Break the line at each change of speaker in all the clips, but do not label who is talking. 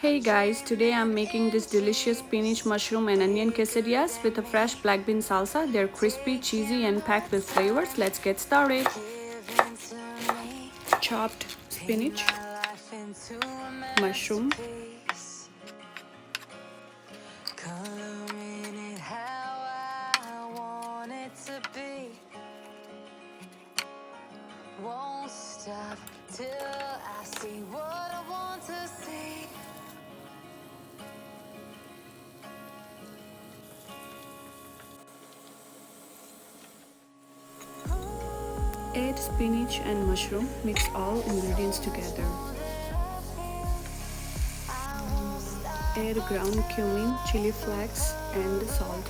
Hey guys, today I'm making this delicious spinach, mushroom and onion quesadillas with a fresh black bean salsa. They're crispy, cheesy and packed with flavors. Let's get started. Chopped spinach, mushroom,
won't stop till I see what I want to see.
add spinach and mushroom, mix all ingredients together. Add ground cumin, chili flakes and salt.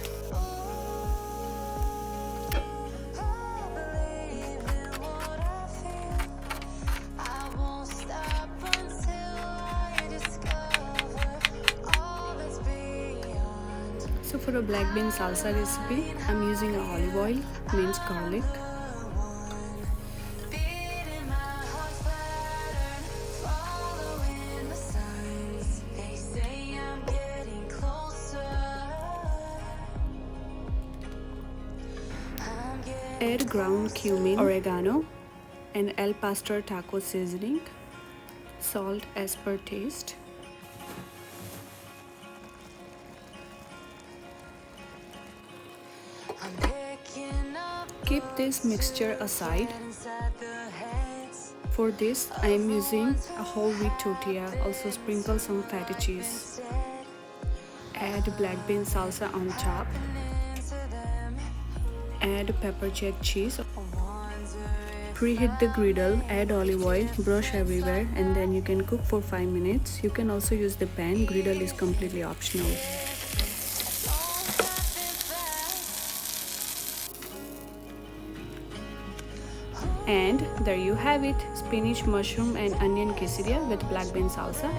So for a black bean salsa recipe, I'm using olive oil, minced garlic, add ground cumin, oregano, and El Pastor taco seasoning, salt as per taste. Keep this mixture aside. For this, I am using a whole wheat tortilla. Also sprinkle some feta cheese. Add black bean salsa on top. Add pepper jack cheese. Preheat the griddle, add olive oil, brush everywhere, and then you can cook for 5 minutes. You can also use the pan. Griddle is completely optional. And there you have it, spinach, mushroom and onion quesadilla with black bean salsa.